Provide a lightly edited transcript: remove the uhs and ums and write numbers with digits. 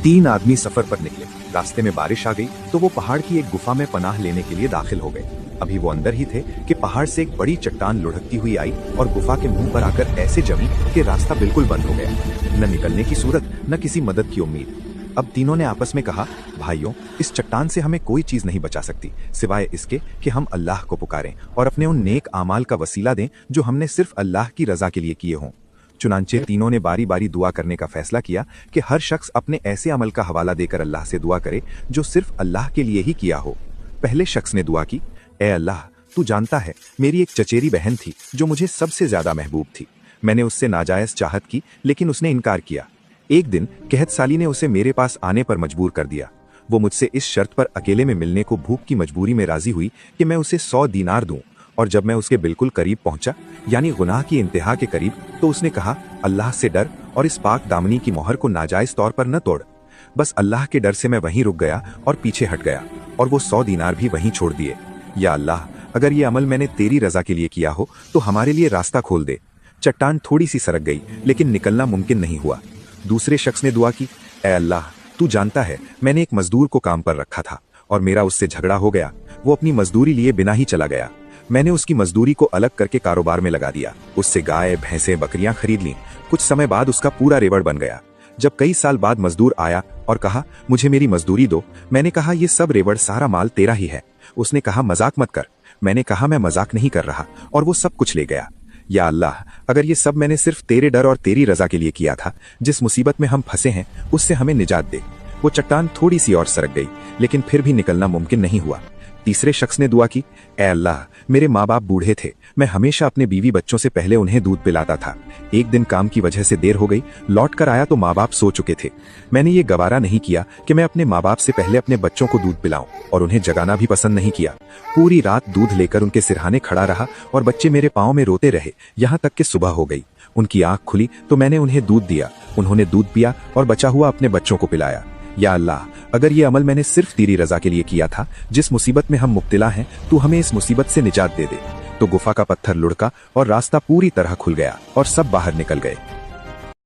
तीन आदमी सफर पर निकले। रास्ते में बारिश आ गई तो वो पहाड़ की एक गुफा में पनाह लेने के लिए दाखिल हो गए। अभी वो अंदर ही थे कि पहाड़ से एक बड़ी चट्टान लुढ़कती हुई आई और गुफा के मुंह पर आकर ऐसे जमी कि रास्ता बिल्कुल बंद हो गया। न निकलने की सूरत, न किसी मदद की उम्मीद। अब तीनों ने आपस में कहा, भाइयों, इस चट्टान से हमें कोई चीज नहीं बचा सकती सिवाय इसके कि हम अल्लाह को पुकारें और अपने उन नेक आमाल का वसीला दें जो हमने सिर्फ अल्लाह की रजा के लिए किए हों। चुनांचे तीनों ने बारी बारी दुआ करने का फैसला किया कि हर शख्स अपने ऐसे अमल का हवाला देकर अल्लाह से दुआ करे जो सिर्फ अल्लाह के लिए ही किया हो। पहले शख्स ने दुआ की, ए अल्लाह, तू जानता है मेरी एक चचेरी बहन थी जो मुझे सबसे ज्यादा महबूब थी। मैंने उससे नाजायज चाहत की लेकिन उसने इनकार किया। एक दिन कहत साली ने उसे मेरे पास आने पर मजबूर कर दिया। वो मुझसे इस शर्त पर अकेले में मिलने को भूख की मजबूरी में राजी हुई कि मैं उसे 100 दीनार दूं। और जब मैं उसके बिल्कुल करीब पहुंचा, यानी गुनाह की इंतहा के करीब, तो उसने कहा, अल्लाह से डर और इस पाक दामनी की मोहर को नाजायज तौर पर न तोड़। बस अल्लाह के डर से मैं वहीं रुक गया और पीछे हट गया और वो 100 दीनार भी वहीं छोड़ दिए। या अल्लाह, अगर ये अमल मैंने तेरी रजा के लिए किया हो तो हमारे लिए रास्ता खोल दे। चट्टान थोड़ी सी सरक गई लेकिन निकलना मुमकिन नहीं हुआ। दूसरे शख्स ने दुआ की, ए अल्लाह, तू जानता है मैंने एक मजदूर को काम पर रखा था और मेरा उससे झगड़ा हो गया। वो अपनी मजदूरी लिए बिना ही चला गया। मैंने उसकी मजदूरी को अलग करके कारोबार में लगा दिया। उससे गाय, भैंसे, बकरियां खरीद लीं। कुछ समय बाद उसका पूरा रेवड़ बन गया। जब कई साल बाद मजदूर आया और कहा, मुझे मेरी मजदूरी दो, मैंने कहा, ये सब रेवड़, सारा माल तेरा ही है। उसने कहा, मजाक मत कर। मैंने कहा, मैं मजाक नहीं कर रहा, और वो सब कुछ ले गया। या अल्लाह, अगर ये सब मैंने सिर्फ तेरे डर और तेरी रजा के लिए किया था, जिस मुसीबत में हम फंसे हैं उससे हमें निजात दे। वो चट्टान थोड़ी सी और सरक गई लेकिन फिर भी निकलना मुमकिन नहीं हुआ। तीसरे शख्स ने दुआ की, ए अल्लाह, मेरे माँ बाप बूढ़े थे। मैं हमेशा अपने बीवी बच्चों से पहले उन्हें दूध पिलाता था। एक दिन काम की वजह से देर हो गई। लौट कर आया तो माँ बाप सो चुके थे। मैंने ये गवारा नहीं किया कि मैं अपने माँ बाप से पहले अपने बच्चों को दूध पिलाऊं और उन्हें जगाना भी पसंद नहीं किया। पूरी रात दूध लेकर उनके सिरहाने खड़ा रहा और बच्चे मेरे पाँव में रोते रहे, यहाँ तक कि सुबह हो गई। उनकी आंख खुली तो मैंने उन्हें दूध दिया। उन्होंने दूध पिया और बचा हुआ अपने बच्चों को पिलाया। या अल्लाह, अगर ये अमल मैंने सिर्फ तेरी रजा के लिए किया था, जिस मुसीबत में हम मुब्तिला हैं, तू हमें इस मुसीबत से निजात दे दे। तो गुफा का पत्थर लुढ़का और रास्ता पूरी तरह खुल गया और सब बाहर निकल गए।